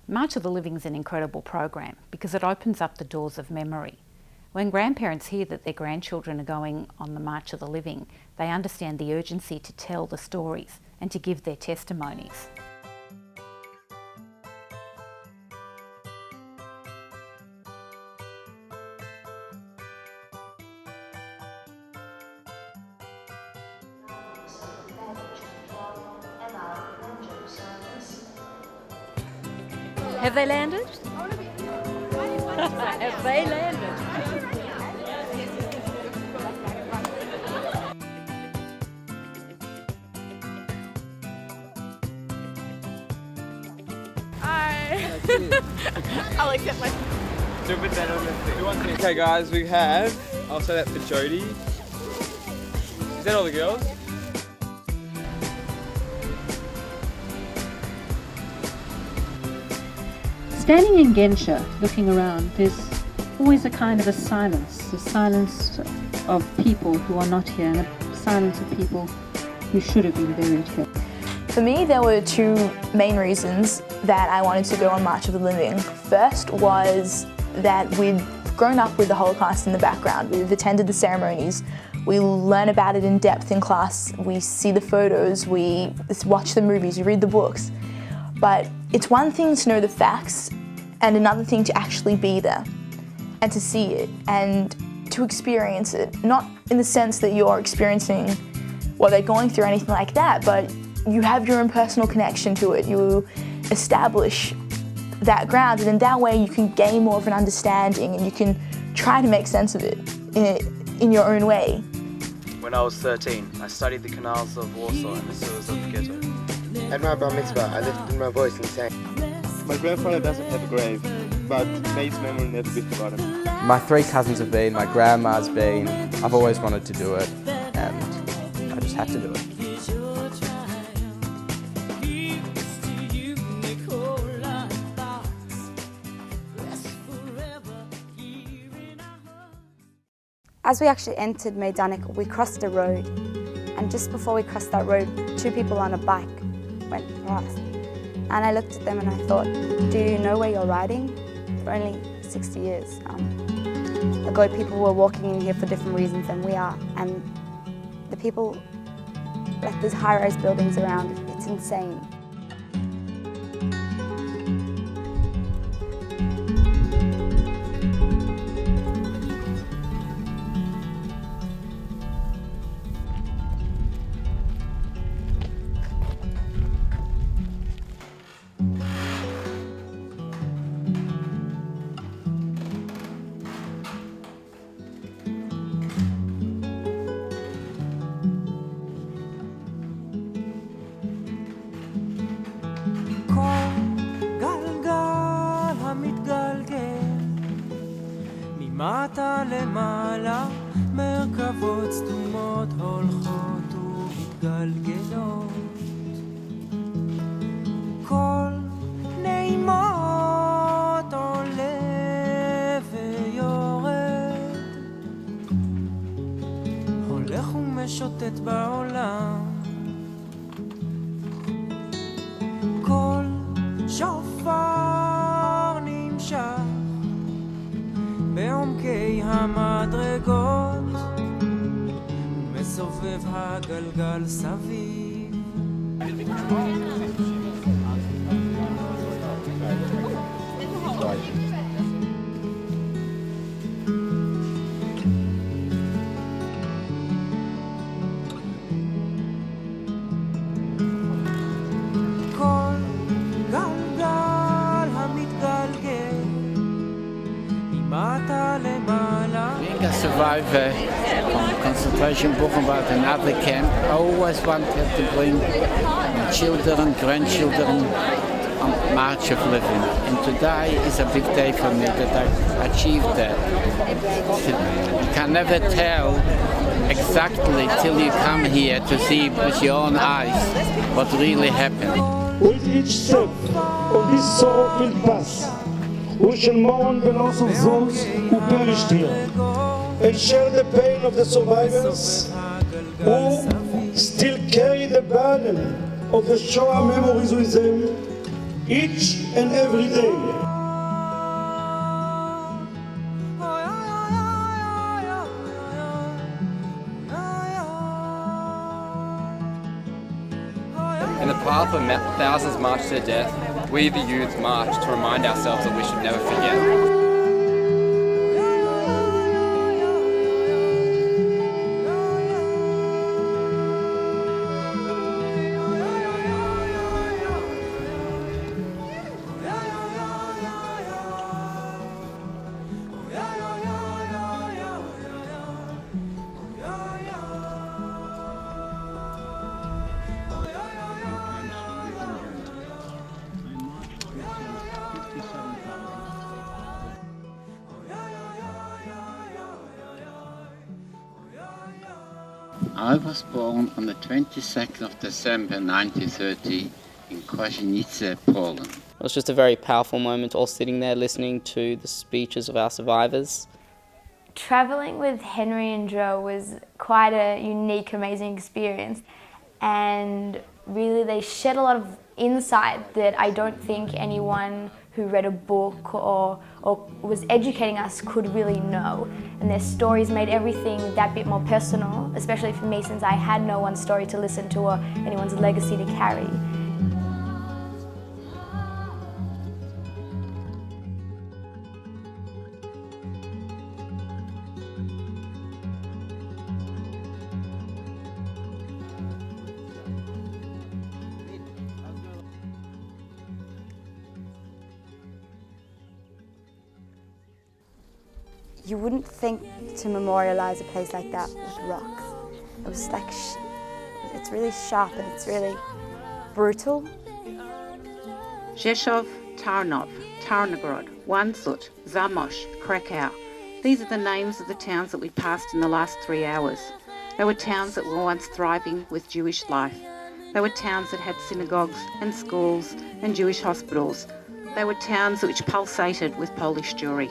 March of the Living is an incredible program because it opens up the doors of memory. When grandparents hear that their grandchildren are going on the March of the Living, they understand the urgency to tell the stories and to give their testimonies. Have they landed? Have they landed? I'll accept my... Okay guys, we have, I'll say that for Jodie. Is that all the girls? Standing in Gensha, looking around, there's always a kind of a silence of people who are not here, and a silence of people who should have been buried here. For me, there were two main reasons that I wanted to go on March of the Living. First was that we'd grown up with the Holocaust in the background. We've attended the ceremonies. We learn about it in depth in class. We see the photos, we watch the movies, we read the books. But it's one thing to know the facts and another thing to actually be there and to see it and to experience it. Not in the sense that you're experiencing what they're going through or anything like that, but you have your own personal connection to it. You establish that ground, and in that way you can gain more of an understanding and you can try to make sense of it in your own way. When I was 13, I studied the canals of Warsaw and the sewers of the ghetto. At my bar mitzvah, I lifted my voice and sang. My grandfather doesn't have a grave, but Nate's memory will never be forgotten. My 3 cousins have been, my grandma's been. I've always wanted to do it, and I just had to do it. As we actually entered Maidanek, we crossed a road, and just before we crossed that road, 2 people on a bike went past. And I looked at them and I thought, do you know where you're riding? For only 60 years ago, people were walking in here for different reasons than we are, and the people, like there's high-rise buildings around, it's insane. מטה למעלה, מרכבות סתומות הולכות ומתגלגלות. כל נעימות עולה ויורד, הולך ומשוטט בעולם. כל שופר נמשך בעומקי המדרגות, ומסובב הגלגל סביב. כל גלגל המתגלגל ממטה למעלה. Being a survivor from concentration Buchenwald and other camp, I always wanted to bring my children, grandchildren on March of Living. And today is a big day for me that I achieved that. You can never tell exactly till you come here to see with your own eyes what really happened. With each step of this sorrowful path, we shall mourn the loss of those who perished here and share the pain of the survivors who still carry the burden of the Shoah memories with them each and every day. In the path of thousands march to their death, we the youth march to remind ourselves that we should never forget. I was born on the 22nd of December 1930 in Kozienice, Poland. It was just a very powerful moment, all sitting there listening to the speeches of our survivors. Travelling with Henry and Joe was quite a unique, amazing experience, and really they shed a lot of insight that I don't think anyone who read a book or was educating us could really know. And their stories made everything that bit more personal, especially for me since I had no one's story to listen to or anyone's legacy to carry. You wouldn't think to memorialize a place like that with rocks. It was like, it's really sharp and it's really brutal. Rzeszów, Tarnów, Tarnogrod, Wandsut, Zamość, Krakow. These are the names of the towns that we passed in the last 3 hours. They were towns that were once thriving with Jewish life. They were towns that had synagogues and schools and Jewish hospitals. They were towns which pulsated with Polish Jewry.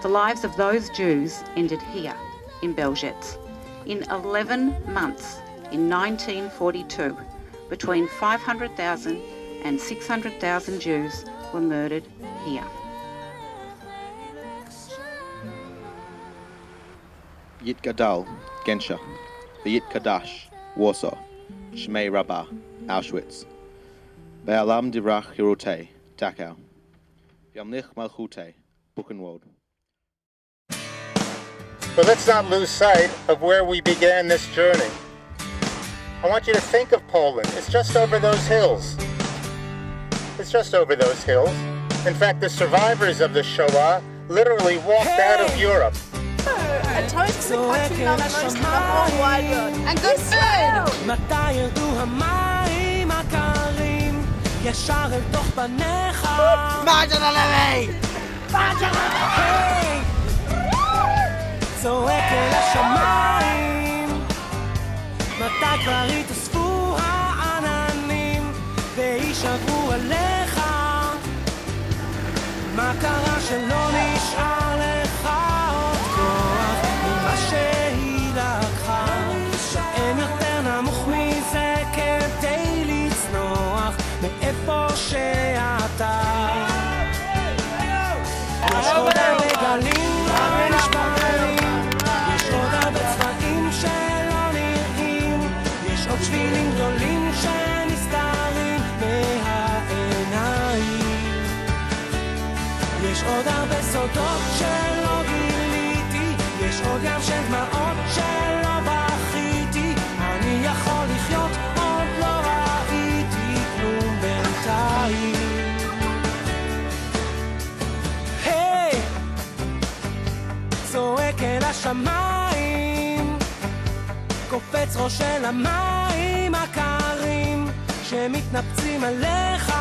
The lives of those Jews ended here, in Belzec. In 11 months, in 1942, between 500,000 and 600,000 Jews were murdered here. Yit Gadol, Gensha. The Yit Kadash, Warsaw. Shmei Rabbah, Auschwitz. Be'alam Divrach Hirute, Dachau. Yamlich Malchute, Buchenwald. But let's not lose sight of where we began this journey. I want you to think of Poland. It's just over those hills. It's just over those hills. In fact, the survivors of the Shoah literally walked out of Europe. A toast to the country loved most in the whole wide world. And good food! מתי ירדו המים הקרים ישר אל תוך פניך Margin Levy! צועק אל השמיים מתי כבר יתאספו העננים וישבו עליך מה קרה שלא נשאר לך עוד כוח ממה שהיא לקחה אין יותר נמוך מזה כדי לצנוח מאיפה שאתה יש עוד הרבה גלים ונשברים יש עוד הרבה צבעים שלא נראים יש עוד שבילים גדולים שנסתרים מהעיניים יש עוד הרבה סודות שלא גיליתי יש עוד ים של דמעות שלא בכיתי אני יכול לחיות עוד לא ראיתי כלום בינתיים היי צועק אל השמיים קופץ ראש אל המים הקרים שמתנפצים עליך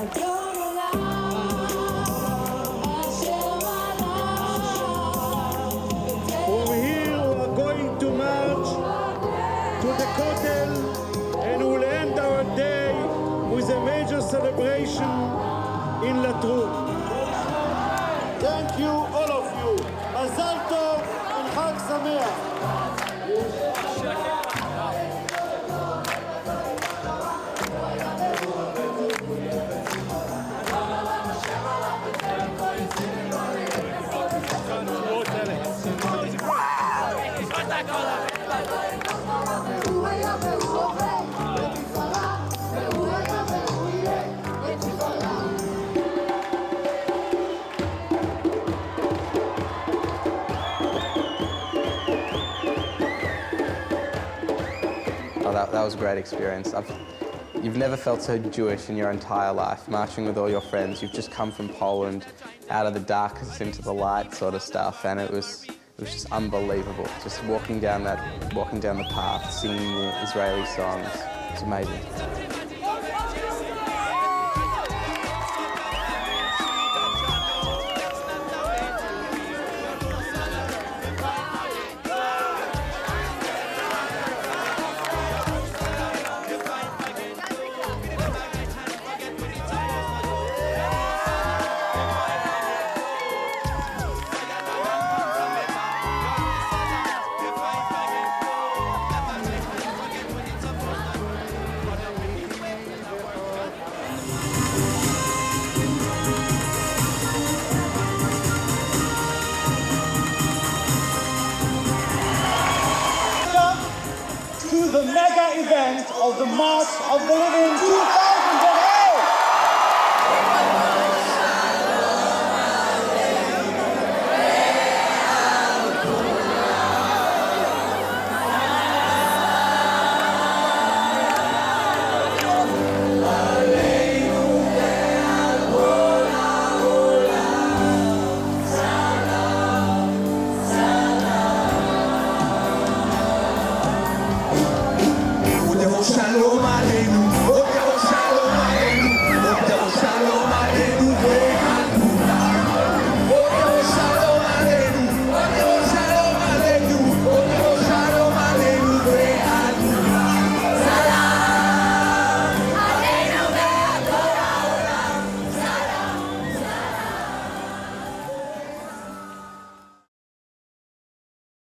From here we are going to march to the MOTL and we'll end our day with a major celebration in Latrun. Thank you, all of you. Mazal Tov and Chag Sameach. Oh, that was a great experience. You've never felt so Jewish in your entire life, marching with all your friends. You've just come from Poland, out of the darkness into the light sort of stuff, and it was just unbelievable. Just walking down the path, singing the Israeli songs. It's amazing. To the mega event of the March of the Living 2000.